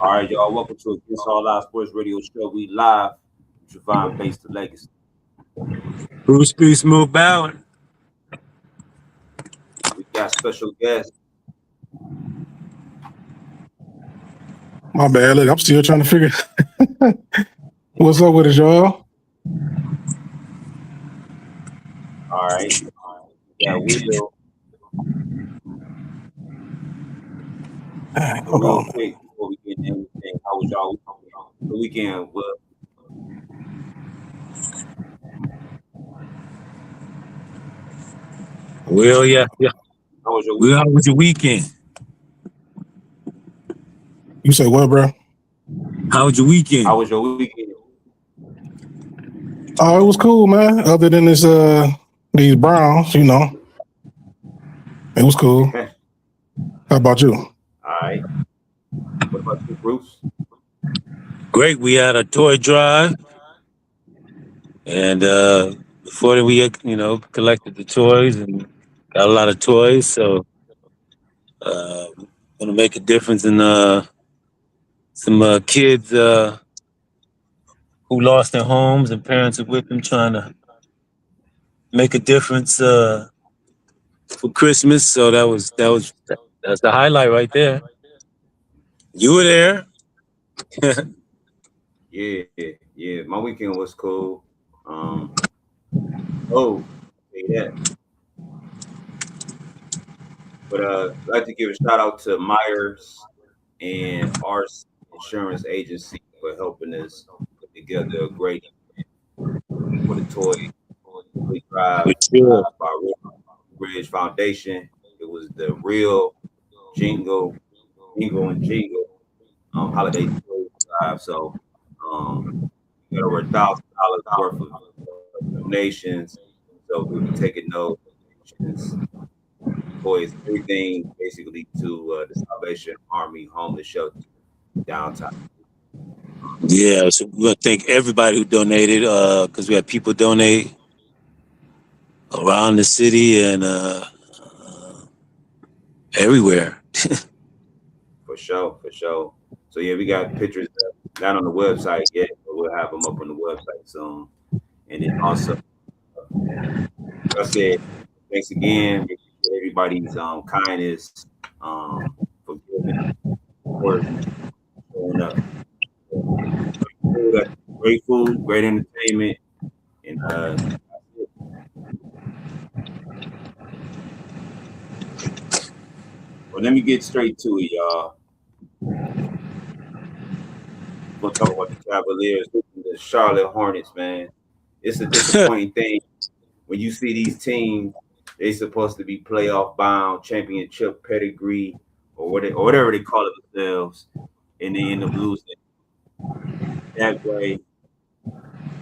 All right, y'all. Welcome to Against All Live Sports Radio Show. We live. Javon Base the Legacy. Bruce B. Smooth Ballard. We got special guests. My bad. Look, I'm still trying to figure what's up with it, y'all. All right. Yeah, Will. Hold Real on. quick before we get into anything, how was y'all the weekend? Will? Will, yeah. How was your Will, weekend? how was your weekend? You say what, bro? How was your weekend? How was your weekend? Oh, it was cool, man. Other than this, these Browns, you know, it was cool. How about you? All right. What about you, Bruce? Great. We had a toy drive. And before that, we, collected the toys and got a lot of toys. So, going to make a difference in some kids who lost their homes and parents are with them, trying to make a difference for Christmas. So that's the highlight right there. You were there. Yeah. My weekend was cool. Yeah. But I'd like to give a shout out to Myers and Arts Insurance Agency for helping us put together a great event for the toy drive by Bridge Foundation. It was the real Jingle holiday toy drive. So we got over $1,000 worth of donations. So we were taking note, toys, everything basically to the Salvation Army homeless shelter downtown. Yeah, so we want to thank everybody who donated because we had people donate around the city and everywhere. For sure. So yeah, we got pictures not on the website yet, but we'll have them up on the website soon. And then also, like I said, thanks again for everybody's kindness, forgiving, for showing up. Great food, great entertainment, and well, let me get straight to it, y'all. We'll talk about the Cavaliers, the Charlotte Hornets, man. It's a disappointing thing when you see these teams. They supposed to be playoff bound, championship pedigree, or whatever they call it themselves, and they end up losing that way.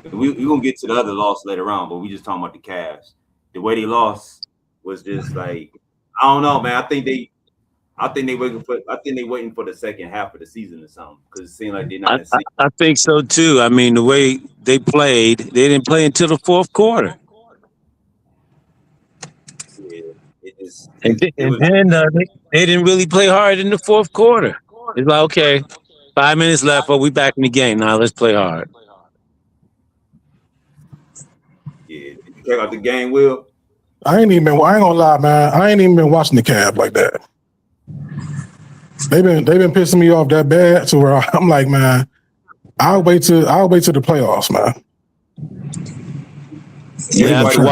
We're gonna get to the other loss later on, but we just talking about the Cavs. The way they lost was just like, I don't know, man. I think they waiting for the second half of the season or something, because it seemed like they're not. I think so too. I mean, the way they played, they didn't play until the fourth quarter. Yeah, then they didn't really play hard in the fourth quarter. It's like, okay, 5 minutes left, but we back in the game now. Let's play hard. Yeah, did you check out the game, Will? I ain't gonna lie, man. I ain't even been watching the Cavs like that. They've been pissing me off that bad to where I'm like, man, I'll wait till the playoffs, man. Yeah, after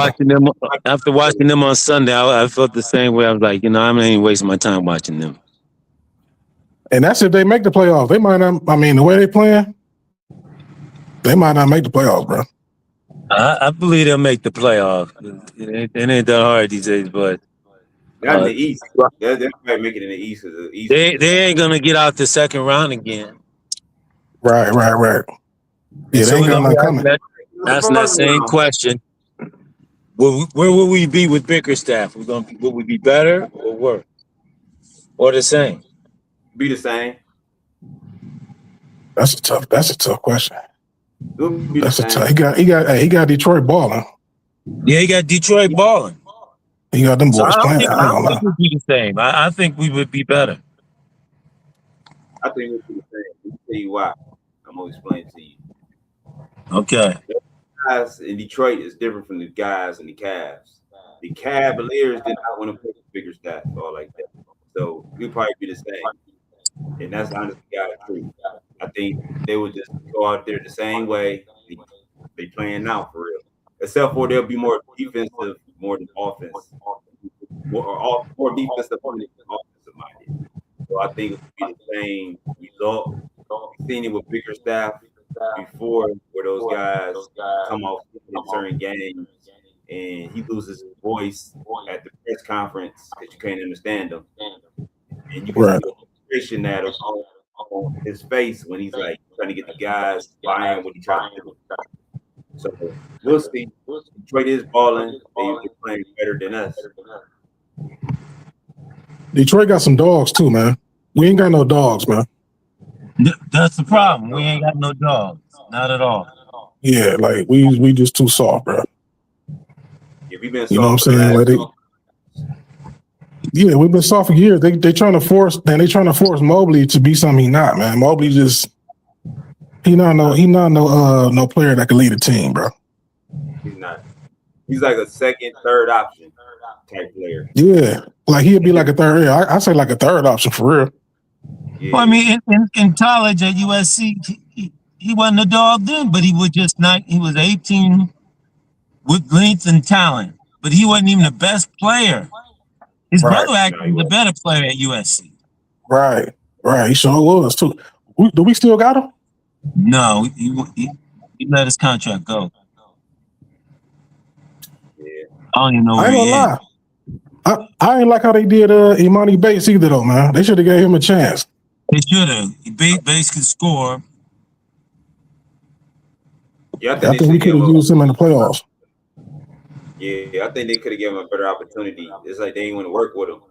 watching them on Sunday, I felt the same way. I was like, I'm not even wasting my time watching them. And that's if they make the playoffs. They might not. I mean, the way they playing, they might not make the playoffs, bro. I believe they'll make the playoffs. It ain't that hard these days, but not in the East. They might make it in the East. They ain't gonna get out the second round again. Right. Yeah, so they ain't got nothing coming. That's that same question. Where will we be with Bickerstaff? Will we be better or worse, or the same? Be the same. That's a tough question. That's a tough. He got Detroit balling. Yeah, he got Detroit balling. He got them boys playing. I don't think we'd be the same. I think we would be better. I think we'd be the same. tell you why. I'm gonna explain to you. Okay. Guys in Detroit is different from the guys in the Cavs. The Cavaliers did not want to put bigger stats or like that. So we'll probably be the same. And that's honestly God's truth. I think they would just go out there the same way they playing now for real. Except for they'll be more defensive more than offense. More defensive than offensive minded. So I think it would be the same result. We've seen it with bigger staff before where those guys come off in certain games and he loses his voice at the press conference because you can't understand him. And you can see the frustration that on his face when he's like trying to get the guys buying what he's trying to do. So we'll see. Detroit is balling. They're playing better than us. Detroit got some dogs too, man. We ain't got no dogs, man. That's the problem. We ain't got no dogs. Not at all. Yeah, like we just too soft, bro. Yeah, we've been soft, you know what I'm saying? Like yeah, we've been soft for years. They trying to force Mobley to be something he not, man. Mobley just he not no player that can lead a team, bro. He's not. He's like a second, third option type player. Yeah, like he'd be like a third. Yeah, I say like a third option for real. Yeah. Well, I mean, in college at USC, he wasn't a dog then, but he was just not. He was 18 with length and talent, but he wasn't even the best player. His brother actually was the better player at USC. Right. He sure was too. Do we still got him? No, he let his contract go. Yeah. I don't even know I where ain't he gonna is. lie. I ain't like how they did Imani Bates either, though, man. They should have gave him a chance. They should have. Bates could score. Yeah, I think we could have used him in the playoffs. Yeah, I think they could have given him a better opportunity. It's like they didn't want to work with him.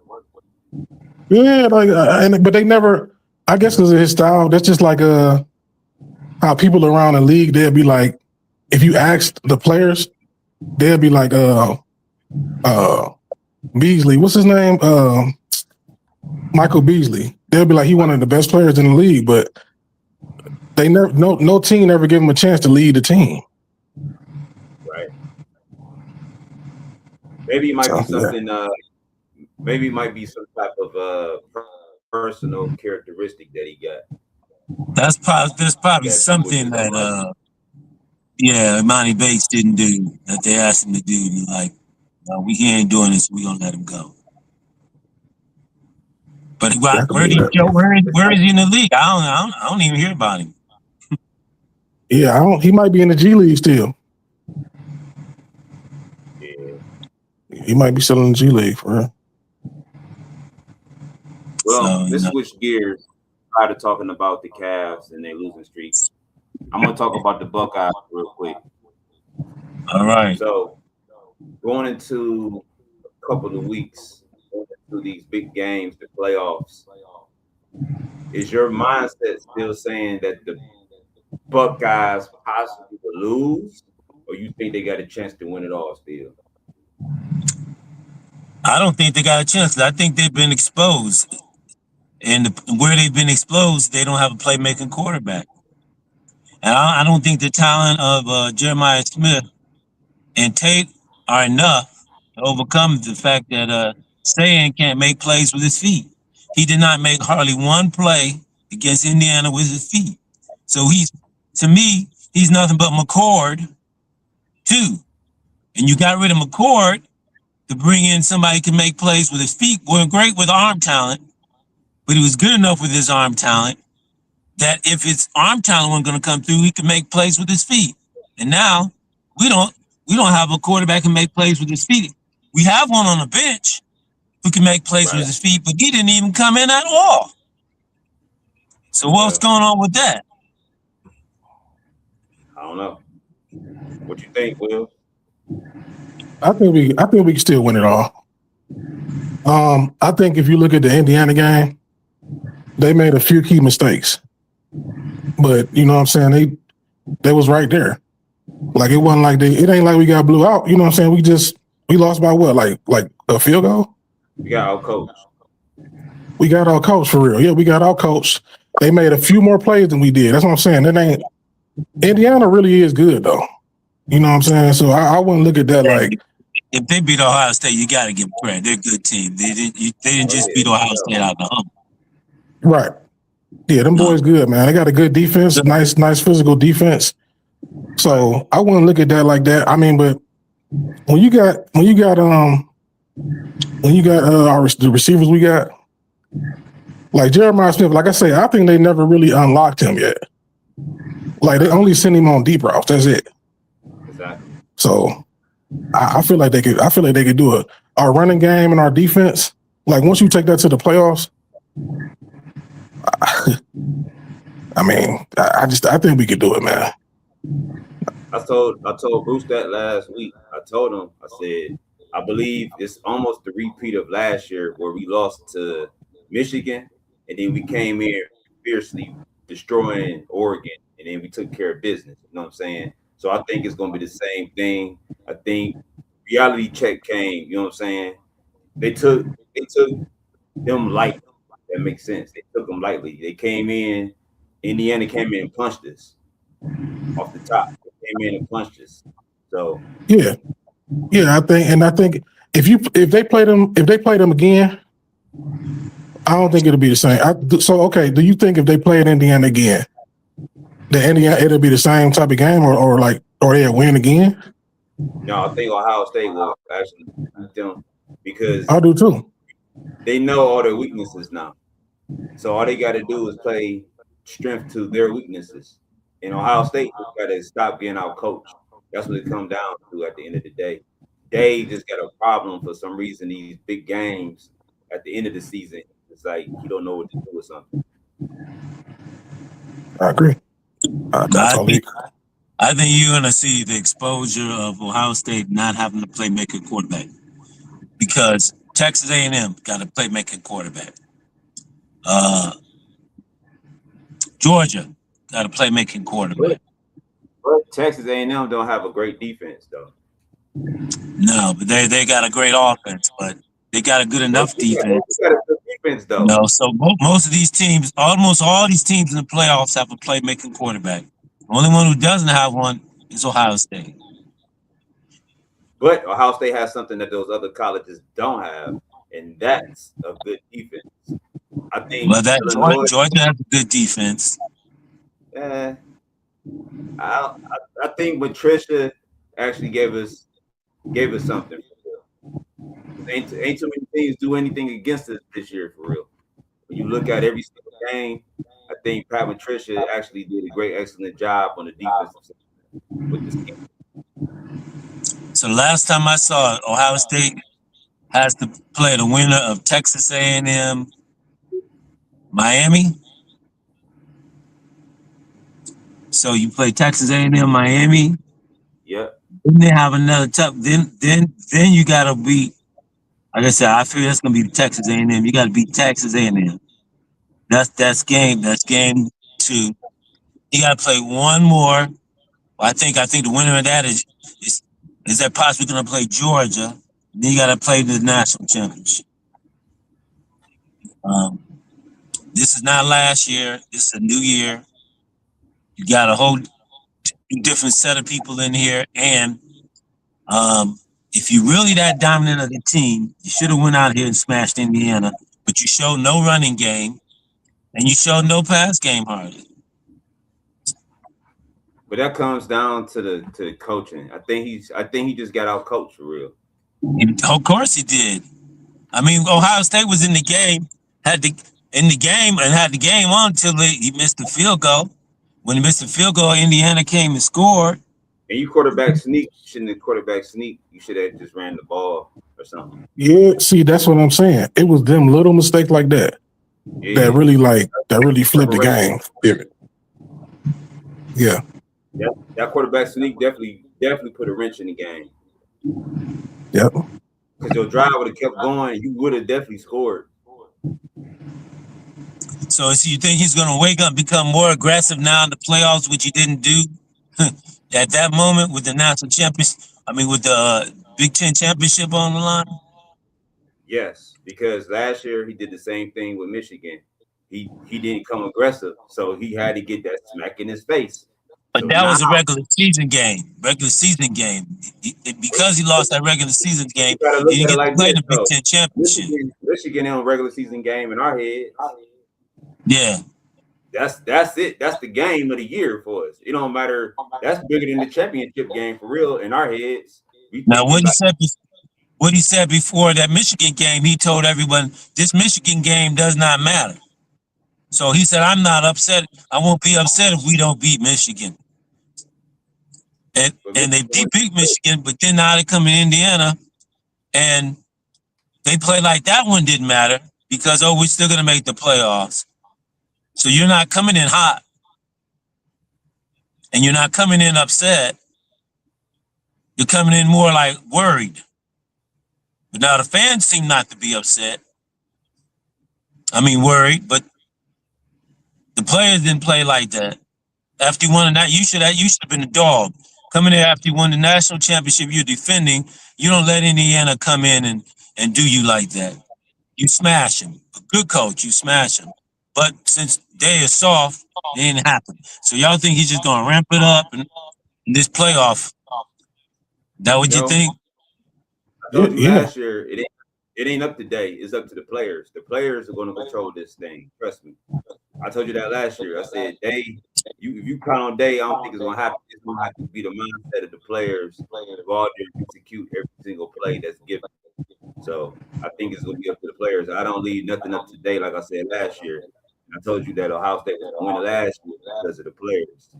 Yeah, but they never. I guess because of his style, that's just like how people around the league they'll be like, if you ask the players, they'll be like, Beasley, what's his name? Michael Beasley. They'll be like, he one of the best players in the league, but they never, no team ever give him a chance to lead the team. Right. Maybe it might be something. Maybe it might be some type of personal characteristic that he got. There's probably something that Imani Bates didn't do that they asked him to do. And like, no, he ain't doing this. We gonna let him go. But where is he in the league? I don't even hear about him. Yeah, he might be in the G League still. Yeah. He might be still in the G League for real. Well, let's switch gears. Prior to talking about the Cavs and their losing streak, I'm gonna talk about the Buckeyes real quick. All right. So going into a couple of weeks, going into these big games, the playoffs, is your mindset still saying that the Buckeyes possibly will lose, or you think they got a chance to win it all still? I don't think they got a chance. I think they've been exposed. And where they've been exposed, they don't have a playmaking quarterback. And I don't think the talent of Jeremiah Smith and Tate are enough to overcome the fact that Sayan can't make plays with his feet. He did not make hardly one play against Indiana with his feet. So to me, he's nothing but McCord, too. And you got rid of McCord to bring in somebody who can make plays with his feet. We're great with arm talent, but he was good enough with his arm talent that if his arm talent wasn't going to come through, he could make plays with his feet. And now we don't have a quarterback who can make plays with his feet. We have one on the bench who can make plays with his feet, but he didn't even come in at all. So what's going on with that? I don't know. What you think, Will? I think we can still win it all. I think if you look at the Indiana game, they made a few key mistakes. But you know what I'm saying? They was right there. Like it wasn't like it ain't like we got blew out. You know what I'm saying? We lost by what? Like a field goal? We got our coach. We got our coach for real. Yeah, we got our coach. they made a few more plays than we did. That's what I'm saying. Indiana really is good though. You know what I'm saying? So I wouldn't look at that like if they beat Ohio State, you got to give them credit. They're a good team. They didn't just beat Ohio State out of the hump. right. Yeah, them boys good, man. They got a good defense, nice physical defense. So I wouldn't look at that like that. I mean, but when you got the receivers we got, like Jeremiah Smith, like I say, I think they never really unlocked him yet. Like they only send him on deep routes. That's it. Exactly. So I feel like they could do it. Our running game and our defense, like once you take that to the playoffs, I mean, I think we could do it, man. I told Bruce that last week. I told him, I said, I believe it's almost the repeat of last year where we lost to Michigan, and then we came here fiercely destroying Oregon, and then we took care of business. You know what I'm saying? So I think it's going to be the same thing. I think reality check came. You know what I'm saying? They took them lightly. That makes sense. They took them lightly. They came in. Indiana came in and punched us off the top. They came in and punched us. So yeah, I think if they play them again, I don't think it'll be the same. Okay, do you think if they played Indiana again, that Indiana it'll be the same type of game, or they'll win again? No, I think Ohio State will actually beat them because I do too. They know all their weaknesses now. So all they got to do is play strength to their weaknesses. And Ohio State got to stop getting out coached. That's what it comes down to at the end of the day. Dave just got a problem for some reason. These big games at the end of the season, it's like he don't know what to do with something. I agree. I think you're going to see the exposure of Ohio State not having a playmaker quarterback because Texas A&M got a playmaking quarterback. Georgia got a playmaking quarterback. But Texas A&M don't have a great defense, though. No, but they got a great offense, but they got a good enough defense. They got a good defense, though. No, so most of these teams, almost all these teams in the playoffs have a playmaking quarterback. The only one who doesn't have one is Ohio State. But Ohio State has something that those other colleges don't have, and that's a good defense. I think. Well, Georgia has a good defense. I think Patricia actually gave us something. Ain't too many teams do anything against us this year for real. When you look at every single game, I think Pat Patricia actually did a excellent job on the defensive side with this team. So last time I saw it, Ohio State has to play the winner of Texas A&M, Miami. So you play Texas A&M, Miami. Yep. Then they have another tough. Then you gotta beat. Like I said, I feel that's gonna be Texas A&M. You gotta beat Texas A&M. That's game 2. You gotta play one more. I think the winner of that is that possibly gonna play Georgia. Then you gotta play the national championship. This is not last year. This is a new year. You got a whole different set of people in here, and if you're really that dominant of the team, you should have went out here and smashed Indiana. But you showed no running game, and you showed no pass game hardly. But that comes down to the coaching. I think he just got out coached for real. Of course he did. I mean, Ohio State was in the game, had the game on until he missed the field goal. When he missed the field goal, Indiana came and scored. And you quarterback sneak. You shouldn't have quarterback sneak. You should have just ran the ball or something. Yeah, see, that's what I'm saying. It was them little mistakes like that that really flipped the game. Yeah. Yeah, that quarterback sneak definitely put a wrench in the game. Yep. Because your drive would have kept going, you would have definitely scored. So you think he's going to wake up, become more aggressive now in the playoffs, which he didn't do at that moment with the national championship? I mean, with the Big Ten championship on the line? Yes, because last year he did the same thing with Michigan. he didn't come aggressive, so he had to get that smack in his face. But So that now was a regular season game. Because he lost that regular season game, you gotta he look didn't at it get to like play this, the Big though. Ten championship. Michigan in a regular season game in our head. Yeah. That's it. That's the game of the year for us. It don't matter. That's bigger than the championship game for real in our heads. We Now, thinking like what he said before that Michigan game, he told everyone this Michigan game does not matter. So he said, I'm not upset. I won't be upset if we don't beat Michigan. And they did beat Michigan, but then now they come in Indiana and they play like that one didn't matter because, we're still going to make the playoffs. So you're not coming in hot and you're not coming in upset. You're coming in more like worried. But now the fans seem not to be upset. I mean, worried, but the players didn't play like that. After you won that, you should have been a dog. Coming in after you won the national championship, you're defending. You don't let Indiana come in and do you like that. You smash them. A good coach, you smash them. But since they are soft, it ain't happen. So y'all think he's just gonna ramp it up in this playoff? That what you think? I told you last year, it ain't up to date. It's up to the players. The players are going to control this thing. Trust me. I told you that last year. I said, if you count on Day, I don't think it's going to happen. It's going to have to be the mindset of the players to go out there and execute every single play that's given. So I think it's going to be up to the players. I don't leave nothing up to date, like I said last year. I told you that Ohio State was going to win last year because of the players.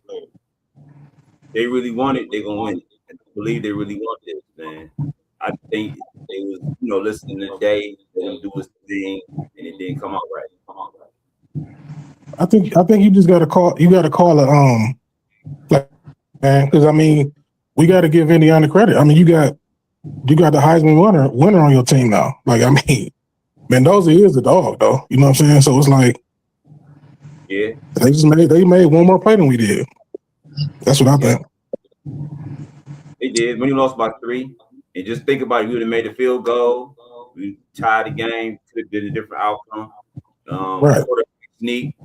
They really want it. They're going to win it. I believe they really want this, man. I think they was, listening to Day, let him do his thing, and it didn't come out right. I think you just gotta call it man, because I mean, we gotta give Indiana credit. I mean, you got the Heisman winner on your team now. Like, I mean, Mendoza is the dog though. You know what I'm saying? So it's like, yeah, they made one more play than we did. That's what I think. They did. When you lost by 3, and just think about it, we would have made a field goal. We tied the game. Could have been a different outcome. Right. Sneak.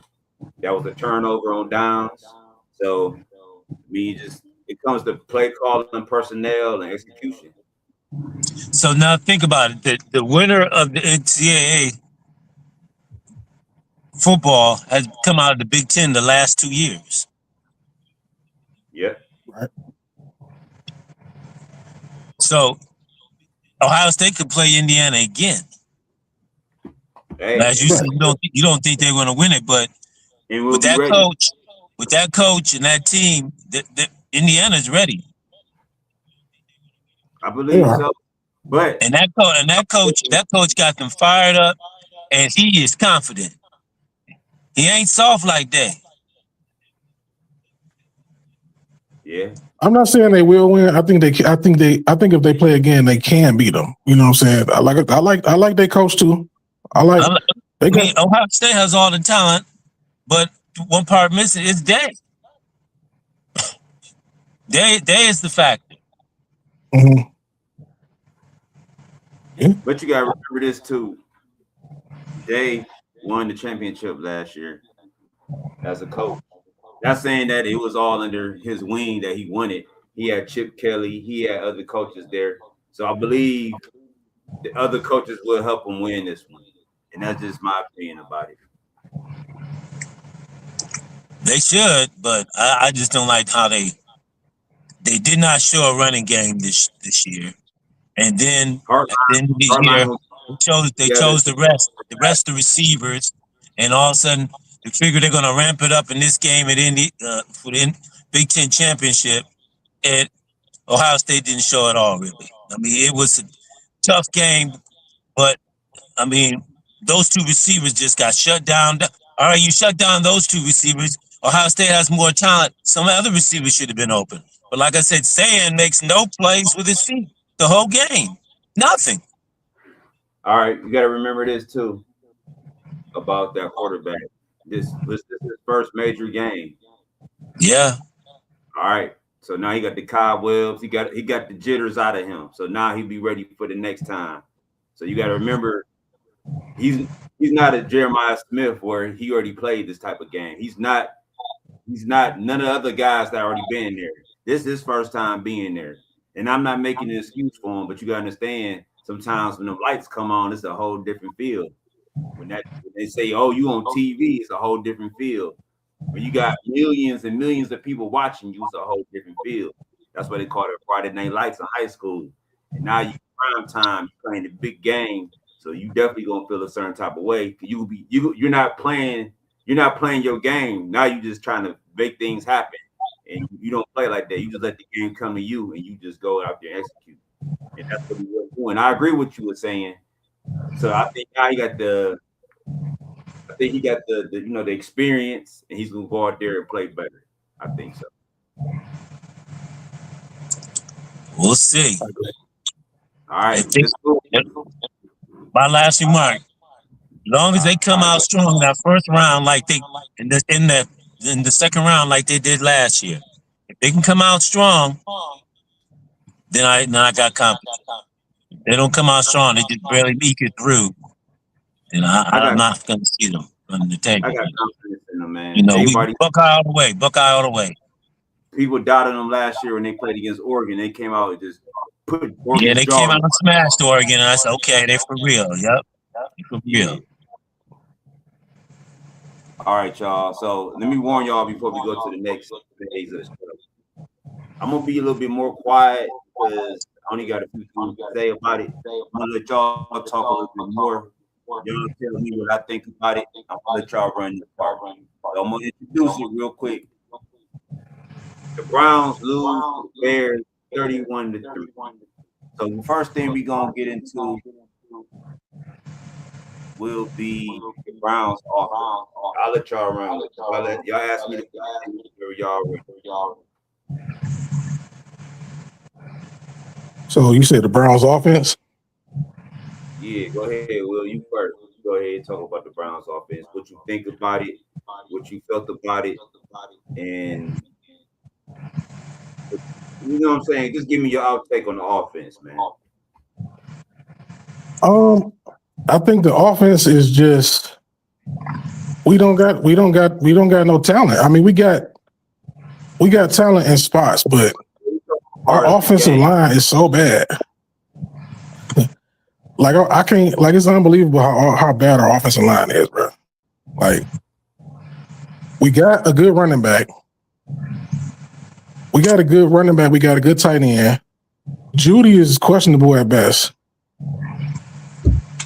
That was a turnover on downs. So, it comes to play calling, personnel, and execution. So now think about it. The winner of the NCAA football has come out of the Big Ten the last 2 years. Yeah. Right. So Ohio State could play Indiana again. Hey, as you said, you don't think they're going to win it, but with that coach and that team, Indiana's ready. I believe so. But that coach got them fired up, and he is confident. He ain't soft like that. Yeah. I'm not saying they will win. I think if they play again, they can beat them. You know what I'm saying? I like their coach too. Ohio State has all the talent, but one part missing is Day. Day is the factor. Mm-hmm. Yeah. But you gotta remember this too. Day won the championship last year as a coach. Not saying that it was all under his wing that he won it. He had Chip Kelly. He had other coaches there. So I believe the other coaches will help him win this one. And that's just my opinion about it. They should, but I just don't like how they did not show a running game this year. And then at the end of the year, they chose the rest of the receivers, and all of a sudden they figure they're gonna ramp it up in this game at for the Big Ten championship. And Ohio State didn't show it all really. I mean, it was a tough game, but I mean, those two receivers just got shut down. All right, you shut down those two receivers. Ohio State has more talent. Some other receivers should have been open. But like I said, Sand makes no plays with his feet the whole game. Nothing. All right, you got to remember this too about that quarterback. This was his first major game. Yeah. All right. So now he got the cobwebs. He got the jitters out of him. So now he'll be ready for the next time. So you got to remember He's not a Jeremiah Smith where he already played this type of game. He's not none of the other guys that already been there. This is his first time being there. And I'm not making an excuse for him, but you gotta understand sometimes when the lights come on, it's a whole different field. When they say, "Oh, you on TV," it's a whole different field. When you got millions and millions of people watching you, it's a whole different field. That's why they call it Friday Night Lights in high school. And now you prime time playing the big game, so you definitely gonna feel a certain type of way. You're not playing your game. Now you just trying to make things happen, and you don't play like that. You just let the game come to you, and you just go out there and execute. And that's what we were doing. I agree with what you were saying. So I think now he got the the experience, and he's gonna go out there and play better. I think so. We'll see. All right. My last remark: as long as they come out strong in that first round, like they in the second round, like they did last year, if they can come out strong, then I got confidence. If they don't come out strong, they just barely eke it through. And I'm not going to see them on the table. I got confidence in them, man. You know, Buckeye all the way. Buckeye all the way. People doubted them last year when they played against Oregon. They came out and just put Oregon. Yeah, they came out and smashed Oregon. And I said, okay, they're for real. Yep. They're for real. All right, y'all. So let me warn y'all before we go to the next phase of the show. I'm going to be a little bit more quiet because I only got a few things to say about it. I'm going to let y'all talk a little bit more. Y'all tell me what I think about it. I'm going to let y'all run the part. So I'm going to introduce it real quick. The Browns lose the Bears 31-3. So the first thing we're going to get into will be the Browns offense. I'll let y'all run with it. Y'all ask me to y'all. So you said the Browns offense? Yeah, go ahead, Will. You first. Go ahead and talk about the Browns offense. What you think about it, what you felt about it, and you know what I'm saying? Just give me your outtake on the offense, man. I think the offense is just we don't got no talent. I mean, we got talent in spots, but our offensive line is so bad. Like I can't. Like it's unbelievable how bad our offensive line is, bro. Like we got a good running back. We got a good tight end. Judy is questionable at best.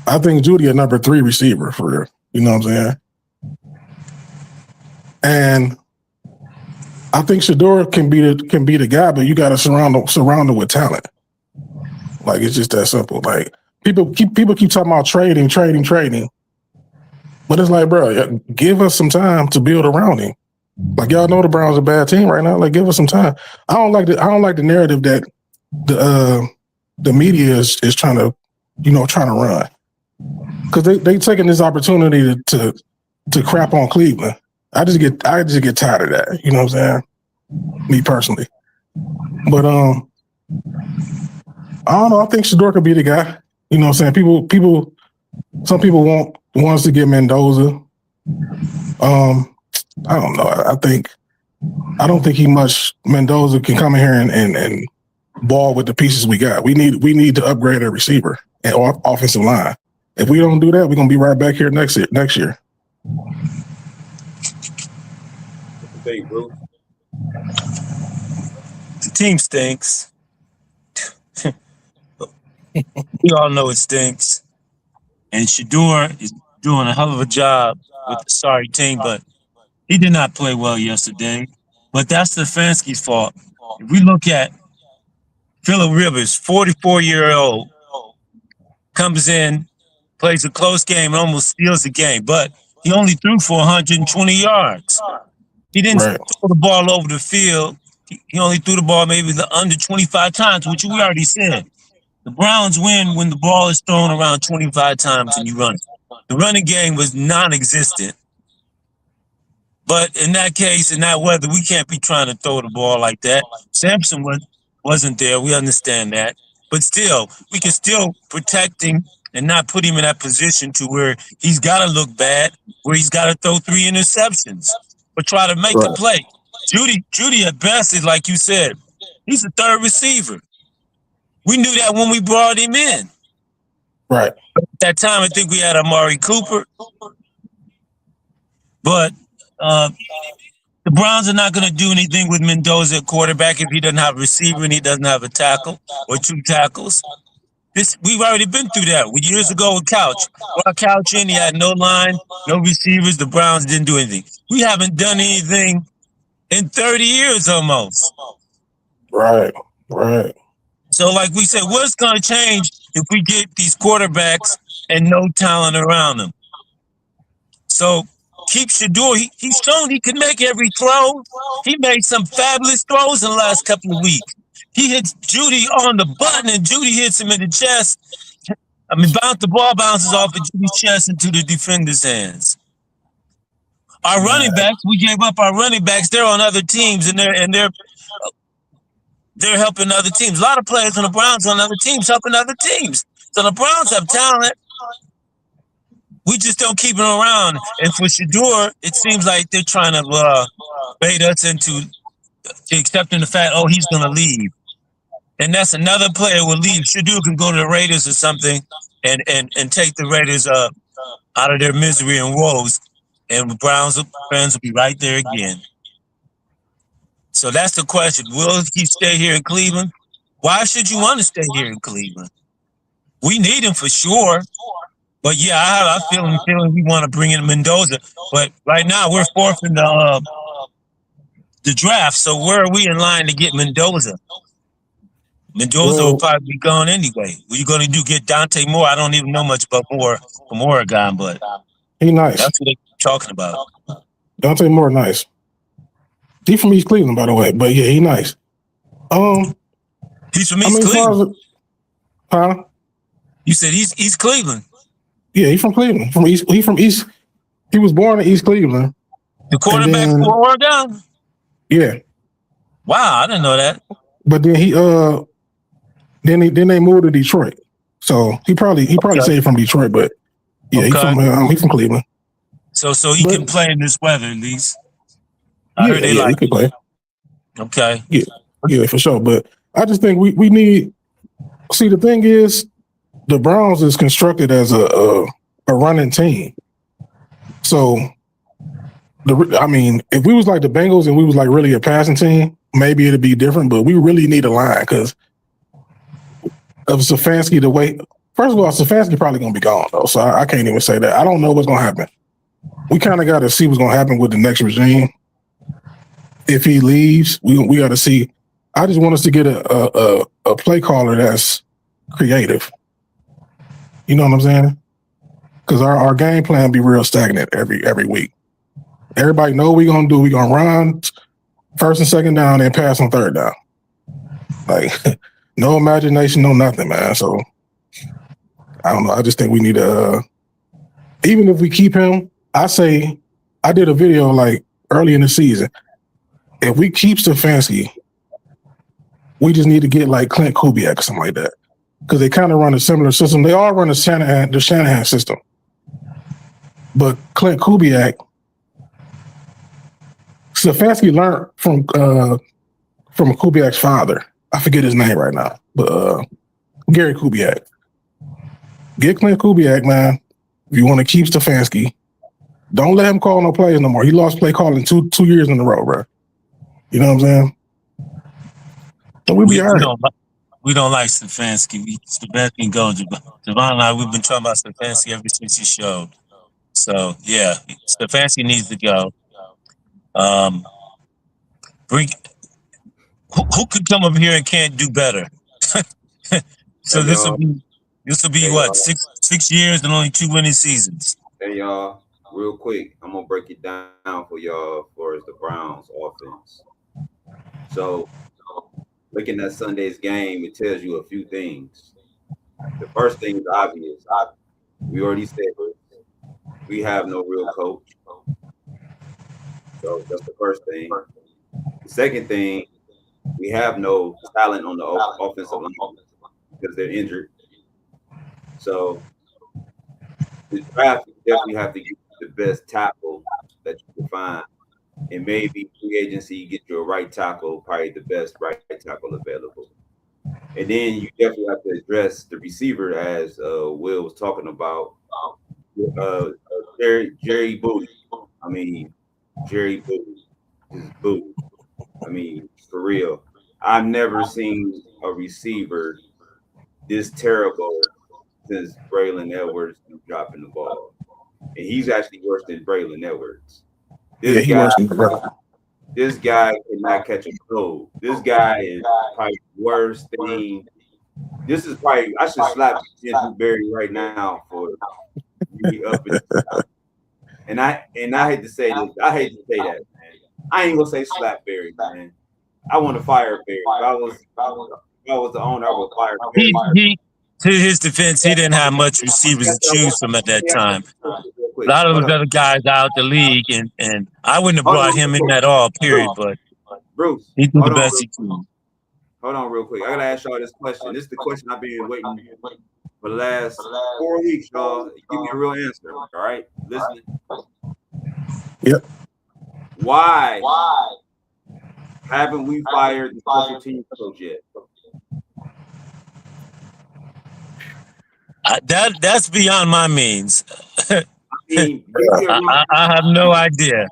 I think Judy a number 3 receiver for real. You know what I'm saying? And I think Shedeur can be the guy, but you got to surround him with talent. Like it's just that simple. Like people keep talking about trading, but it's like, bro, give us some time to build around him. Like y'all know the Browns are a bad team right now. Like give us some time. I don't like the narrative that the media is trying to run, because they taking this opportunity to crap on Cleveland. I just get tired of that. You know what I'm saying? Me personally, but I don't know. I think Shedeur could be the guy. You know what I'm saying? Some people wants to get Mendoza. I don't know. I don't think Mendoza can come in here and ball with the pieces we got. We need to upgrade our receiver and offensive line. If we don't do that, we're gonna be right back here next year. Think, Bruce? The team stinks. We all know it stinks. And Shedeur is doing a hell of a job with the sorry team, but he did not play well yesterday. But that's Stefanski's fault. If we look at Phillip Rivers, 44-year-old, comes in, plays a close game, and almost steals the game, but he only threw for 120 yards. He didn't throw the ball over the field. He only threw the ball maybe under 25 times, which we already said. The Browns win when the ball is thrown around 25 times and you run it. The running game was non-existent. But in that case, in that weather, we can't be trying to throw the ball like that. Sampson wasn't there. We understand that. But still, we can still protect him and not put him in that position to where he's got to look bad, where he's got to throw 3 interceptions or try to make a Right. play. Judy at best is like you said, he's a third receiver. We knew that when we brought him in. Right. At that time, I think we had Amari Cooper, but the Browns are not going to do anything with Mendoza at quarterback if he doesn't have a receiver and he doesn't have a tackle or 2 tackles. We've already been through that. Years ago with Couch. Brought Couch in, he had no line, no receivers. The Browns didn't do anything. We haven't done anything in 30 years almost. Right. So like we said, what's going to change if we get these quarterbacks and no talent around them? So keep Shador. He's shown he can make every throw. He made some fabulous throws in the last couple of weeks. He hits Judy on the button, and Judy hits him in the chest. I mean, the ball bounces off of Judy's chest into the defender's hands. Our running backs, we gave up our running backs. They're on other teams, and they're helping other teams. A lot of players on the Browns on other teams helping other teams. So the Browns have talent. We just don't keep them around. And for Shador, it seems like they're trying to bait us into accepting the fact, he's going to leave. And that's another player will leave. Shador can go to the Raiders or something and take the Raiders out of their misery and woes. And the Browns fans will be right there again. So that's the question. Will he stay here in Cleveland? Why should you want to stay here in Cleveland? We need him for sure. But yeah, I have a feeling we want to bring in Mendoza. But right now we're 4th in the draft. So where are we in line to get Mendoza? Mendoza will probably be gone anyway. What are you going to get Dante Moore? I don't even know much about Moore from Oregon, but he nice. That's what they're talking about. Dante Moore nice. He from East Cleveland, by the way. But yeah, he nice. He's from East Cleveland. Huh? You said he's East Cleveland. Yeah, he's from Cleveland. He from East. He was born in East Cleveland. The quarterback for Oregon. Yeah. Wow, I didn't know that. But then then they moved to Detroit. So he probably said he's from Detroit, but yeah, he's from Cleveland. So he can play in this weather at least. I heard he can play. Okay. Yeah, for sure. But I just think we need. See, the thing is, the Browns is constructed as a running team. So, if we was like the Bengals and we was like really a passing team, maybe it'd be different. But we really need a line because of Stefanski. The way, first of all, Stefanski probably gonna be gone though, so I can't even say that. I don't know what's gonna happen. We kind of got to see what's gonna happen with the next regime. If he leaves, we got to see. I just want us to get a play caller that's creative. You know what I'm saying? Because our game plan be real stagnant every week. Everybody know what we gonna do. We gonna run first and second down and pass on third down. Like no imagination, no nothing, man. So I don't know. I just think we need to. Even if we keep him, I did a video like early in the season. If we keep Stefanski, we just need to get like Clint Kubiak or something like that. Because they kind of run a similar system. They all run the Shanahan system. But Clint Kubiak, Stefanski learned from Kubiak's father. I forget his name right now, but Gary Kubiak. Get Clint Kubiak, man. If you want to keep Stefanski, don't let him call no plays no more. He lost play calling two years in a row, bro. You know what I'm saying? So we'll be all right. We don't like Stefanski. Stefanski goes. Javon and I, we've been talking about Stefanski ever since he showed. So, yeah, Stefanski needs to go. Who could come up here and can't do better? So this will be what, 6 years and only 2 winning seasons. Hey, y'all, real quick, I'm going to break it down for y'all for the Browns offense. So, looking at Sunday's game, it tells you a few things. The first thing is obvious. We already said we have no real coach. So that's the first thing. The second thing, we have no talent on the offensive line because they're injured. So the draft, you definitely have to get the best tackle that you can find. And maybe free agency, you get you a right tackle, probably the best right tackle available. And then you definitely have to address the receiver, as Will was talking about. Jerry Booty. I mean, Jerry Booty is Booty. I mean, for real. I've never seen a receiver this terrible since Braylon Edwards dropping the ball. And he's actually worse than Braylon Edwards. This guy cannot catch a cold. This guy is probably the worst thing. This is probably, I should slap Andrew Berry right now for me up and I hate to say this. I hate to say that, man. I ain't gonna say slap Berry, man. I want to fire Berry. If I was the owner, I would fire Berry. To his defense, he didn't have much receivers to choose from at that time. A lot of those other guys out the league, and I wouldn't have brought him in at all, period. But Bruce, he did the best he could. Hold on real quick. I gotta ask y'all this question. This is the question I've been waiting for the last 4 weeks, y'all. Give me a real answer. All right? Listen. Yep. Why haven't we fired the special teams coach yet? That's beyond my means. I mean, I have no idea.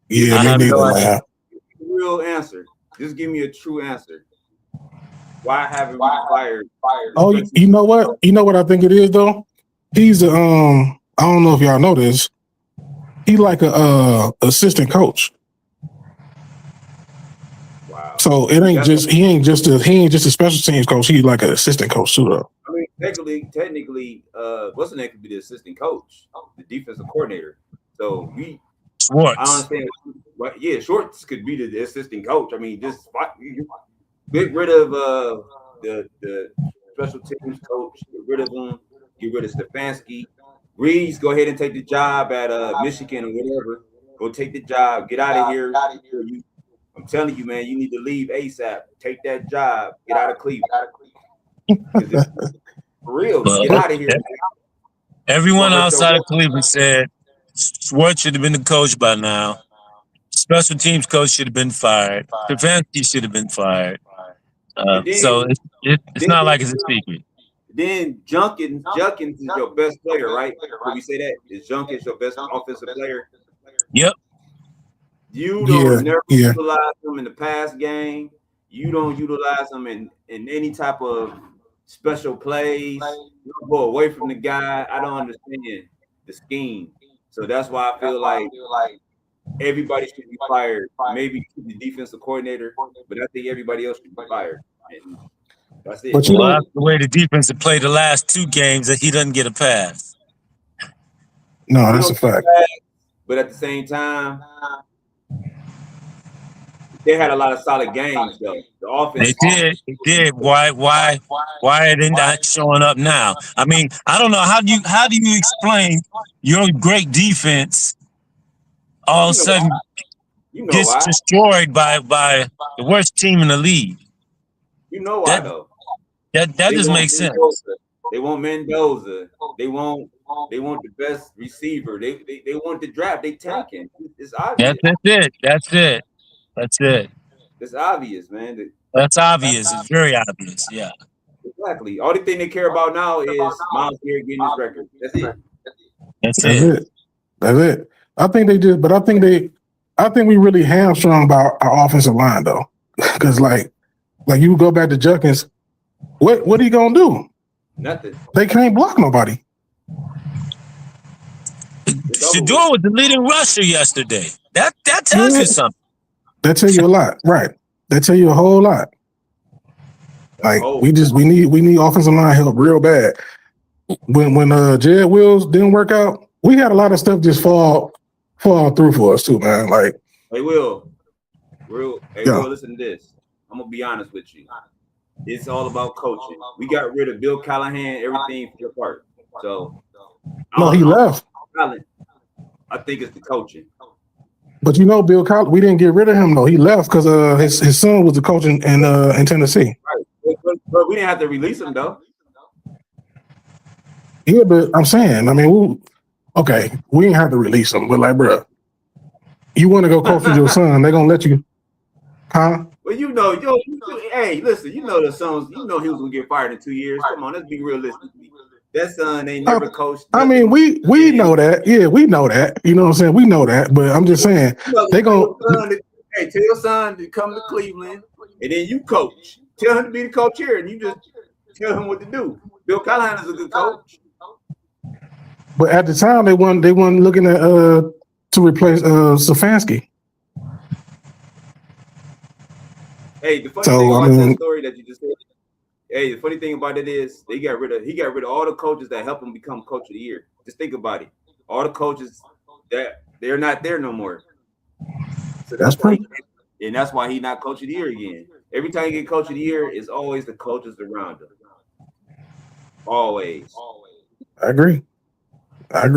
Yeah, me neither, man. Real answer. Just give me a true answer. Why haven't we fired? Oh, you know what? You know what I think it is though. He's I don't know if y'all know this. He like a assistant coach. Wow. So it ain't just he ain't just a special teams coach. He's like an assistant coach too, though. I mean, technically, what's the name could be the assistant coach, the defensive coordinator. So Schwartz. I understand. Yeah, Schwartz could be the assistant coach. I mean, just get rid of the special teams coach. Get rid of him. Get rid of Stefanski. Reeves, go ahead and take the job at Michigan or whatever. Go take the job. Get out of here. I'm telling you, man, you need to leave ASAP. Take that job. Get out of Cleveland. For real, get out of here. Everyone outside of Cleveland said Schwartz should have been the coach by now. Special teams coach should have been fired. Stefanski should have been fired. So it's not like it's a secret. Then Junkins is your best player, right? Can we say that? Is Junkins your best offensive player? Yep. You don't never utilize him in the pass game. You don't utilize him in any type of special plays. You don't go away from the guy. I don't understand the scheme. So that's why I feel like everybody should be fired. Maybe the defensive coordinator, but I think everybody else should be fired. And that's it. But that's the way the defense have played the last 2 games that he doesn't get a pass. No, that's a fact. But at the same time, they had a lot of solid games, though. The offense. They did. Why are they not showing up now? I mean, I don't know. How do you explain your great defense all of a sudden gets destroyed by the worst team in the league? You know why, though? That doesn't make sense. They want Mendoza. They want the best receiver. They want the draft. They tanking. It's obvious. That's it. It's obvious, man. That's obvious. It's very obvious. Yeah. Exactly. All the thing they care about now is Myles Garrett getting his record. That's it. That's it. I think we really hamstrung about our offensive line though, because like you go back to Junkins, what are you gonna do? Nothing. They can't block nobody. Shedeur was the leading rusher yesterday. That tells you something. That tell you a lot, right? That tell you a whole lot. Like we need offensive line help real bad. When Jed Wills didn't work out, we had a lot of stuff just fall through for us too, man. Like, hey Will, listen to this. I'm gonna be honest with you. It's all about coaching. We got rid of Bill Callahan, everything fell apart. So no, he left. I think it's the coaching. But you know, Bill Callahan, we didn't get rid of him though. He left because his son was the coach in Tennessee. Right. But we didn't have to release him though. Yeah, but I'm saying, I mean, we ain't have to release him, but like, bro, you want to go coach with your son? They gonna let you, huh? Well, hey, listen, the sons, he was gonna get fired in 2 years. Come on, let's be realistic. That son ain't never coached. I mean, we know that. Yeah, we know that. You know what I'm saying? We know that. But I'm just saying, they gonna. Hey, tell your son to come to Cleveland, and then you coach. Tell him to be the coach here, and you just tell him what to do. Bill Callahan is a good coach. But at the time, they weren't looking at to replace Stefanski. Hey, the funny thing about that story that you just said. Hey, the funny thing about it is he got rid of all the coaches that helped him become coach of the year. Just think about it. All the coaches that they're not there no more. So that's why he's not coach of the year again. Every time you get coach of the year, it's always the coaches around him. Always. I agree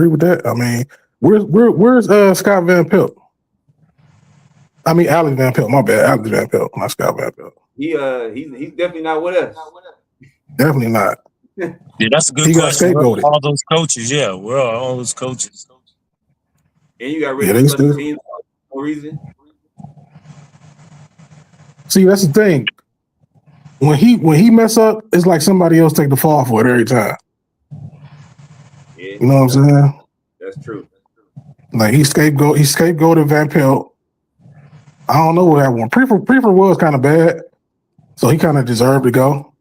with that. I mean, where's Scott Van Pelt? I mean, Alex Van Pelt. My bad, Alex Van Pelt, not Scott Van Pelt. He's definitely not with us. Definitely not. Yeah, that's a good question. All those coaches, yeah, where are all those coaches? And you got rid of the team for no reason. See, that's the thing. When he mess up, it's like somebody else take the fall for it every time. Yeah, you know what I'm saying? That's true. Like he scapegoated Van Pelt. I don't know what happened. Prefer was kind of bad, so he kind of deserved to go.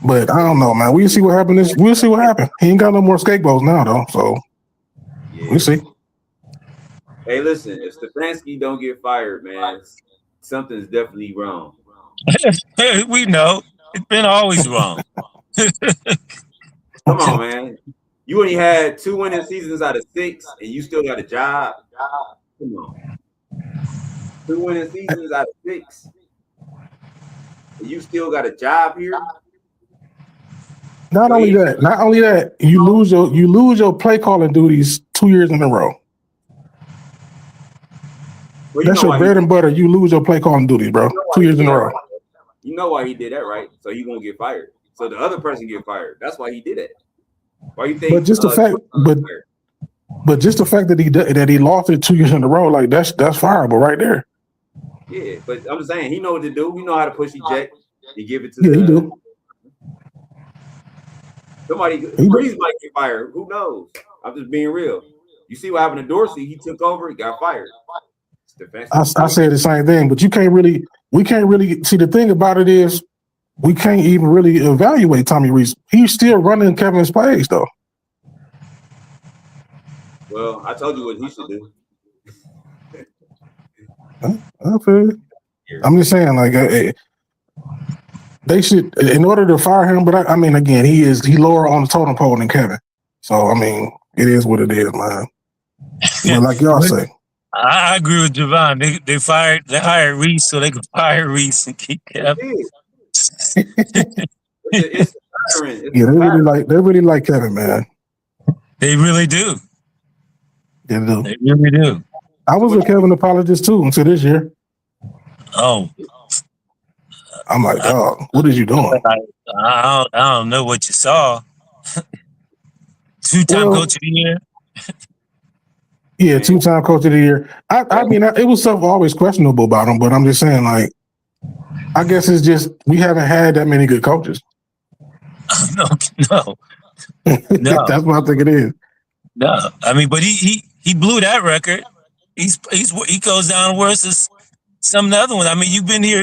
But I don't know, man. We'll see what happens. We'll see what happens. He ain't got no more scapegoats now, though. So we'll see. Hey, listen, if Stefanski don't get fired, man, something's definitely wrong. We know. It's been always wrong. Come on, man. You only had 2 winning seasons out of 6, and you still got a job. Come on. 2 winning seasons out of 6. And you still got a job here? Not only that, you lose your play calling duties 2 years in a row. Well, that's your bread and butter. You lose your play calling duties, bro. 2 years in a row. You know why he did that, right? So he's gonna get fired. So the other person get fired. That's why he did it. Why you think? But just the fact, but just the fact that he lost it 2 years in a row, like that's fireable right there. Yeah, but I'm saying he know what to do. He know how to push eject and give it to. Yeah, he do. Somebody, Breeze might get fired. Who knows? I'm just being real. You see what happened to Dorsey? He took over. He got fired. I said the same thing, but we can't really see. The thing about it is, we can't even really evaluate Tommy Rees. He's still running Kevin's plays, though. Well, I told you what he should do. Okay. I'm just saying, like, they should, in order to fire him. But I mean, again, he lower on the totem pole than Kevin. So I mean, it is what it is, man. You know, like y'all say. I agree with Javon. They hired Reese so they could fire Reese and keep Kevin. It's they really like Kevin, man. They really do. They do. They really do. I was a Kevin apologist too until this year. Oh. I'm like, dog, what is you doing? I don't know what you saw. 2-time coach of the year. Yeah, 2-time coach of the year. I mean, it was stuff always questionable about him, but I'm just saying, like, I guess it's just we haven't had that many good coaches. No. That's what I think it is. No, I mean, but he blew that record. He goes down worse as some of the other ones. I mean, you've been here.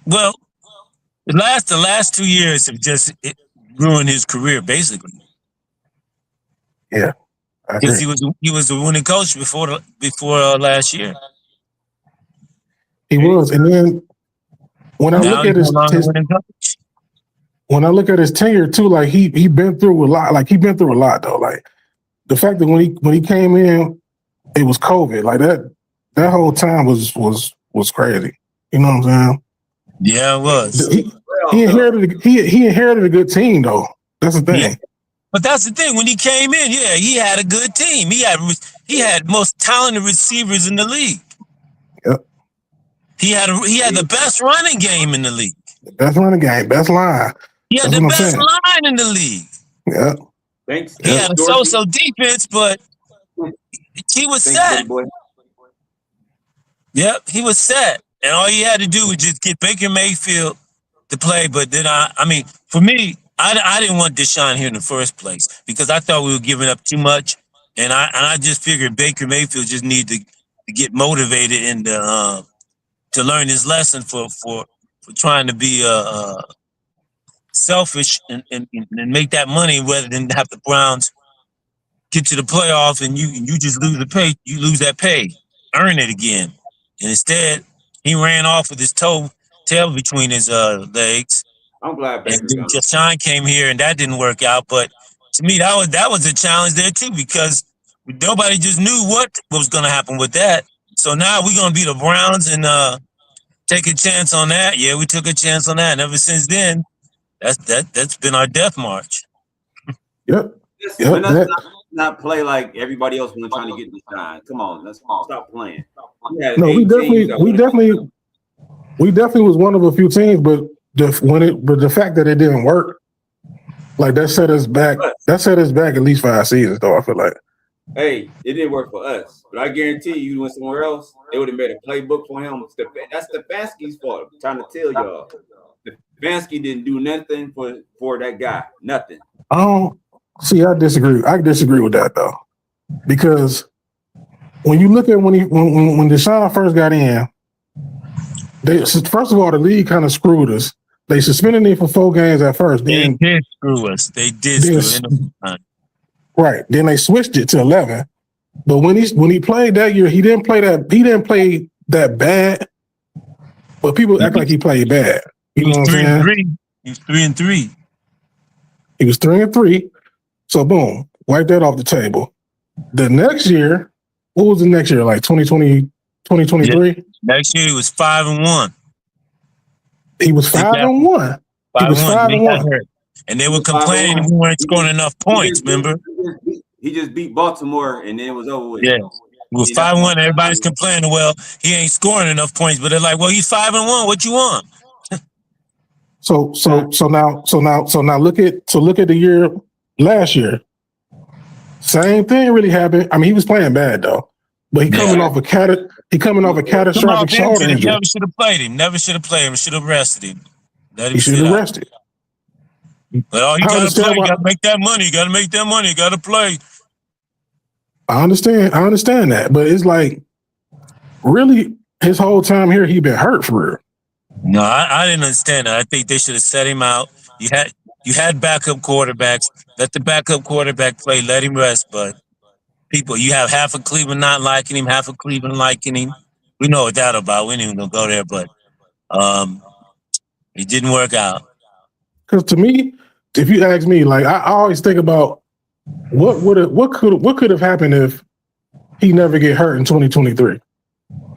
Well, the last 2 years have just ruined his career, basically. Yeah, because he was a winning coach before last year. He was, and then when I look at his tenure too, like he been through a lot. Like he been through a lot though. Like the fact that when he came in, it was COVID. Like that whole time was crazy. You know what I'm saying? Yeah, it was. He inherited a good team though. That's the thing. Yeah. But that's the thing. When he came in, yeah, he had a good team. He had most talented receivers in the league. Yep. He had the best running game in the league. Best running game, best line. He had That's the what I'm best saying. line in the league. Yeah. Thanks. He had a so-so defense, but he was set. Boy. Yep, he was set. And all he had to do was just get Baker Mayfield to play. But then, I mean, for me, I didn't want Deshaun here in the first place because I thought we were giving up too much. And I just figured Baker Mayfield just needed to get motivated and to learn his lesson for trying to be selfish and make that money rather than have the Browns get to the playoff and you just lose the pay. You lose that pay, earn it again. And instead, he ran off with his tail between his legs. I'm glad Baker and then Deshaun came here, and that didn't work out. But to me, that was a challenge there too because nobody just knew what was going to happen with that. So now we're going to be the Browns and take a chance on that. Yeah, we took a chance on that, and ever since then, that's been our death march. Yep. Let's not play like everybody else when they're trying to get the shine. Come on, let's stop playing. No, we definitely was one of a few teams, but the fact that it didn't work, like that set us back. That set us back at least 5 seasons, though. I feel like. Hey, it didn't work for us, but I guarantee you went somewhere else, they would have made a playbook for him. That's Stefanski's fault. I'm trying to tell y'all, Stefanski didn't do nothing for that guy. Nothing. See, I disagree. I disagree with that though, because when you look at when Deshaun first got in, first of all the league kind of screwed us. They suspended him for 4 games at first. They did screw us. They did screw us. Right. Then they switched it to 11. But when he played that year, he didn't play that bad. But people act like he played bad. You know what I'm saying? He was 3-3. He was 3-3. So boom, wipe that off the table. The next year, what was the next year? Like 2020, 2023? Yeah. Next year he was 5-1. He was 5-1. He was 5-1. And they were complaining we weren't scoring enough points, remember? He just beat Baltimore and then it was over with. Yeah. He was 5-1. Everybody's complaining, well, he ain't scoring enough points, but they're like, well, he's 5-1. What you want? So now look at the year last year. Same thing really happened. I mean, he was playing bad though, but he coming off a catastrophic shoulder injury. Never should have played him. Never should have played him. Should have rested him. He should have rested. But all you got to play. You got to make that money. You got to make that money. You got to play. I understand that, but it's like really his whole time here he been hurt for real. No, I didn't understand that. I think they should have set him out. You had backup quarterbacks. Let the backup quarterback play. Let him rest. But you have half of Cleveland not liking him, half of Cleveland liking him. We know what that's about. We ain't even gonna go there, but it didn't work out. Because to me, if you ask me, like I always think about what could have happened if he never get hurt in 2023.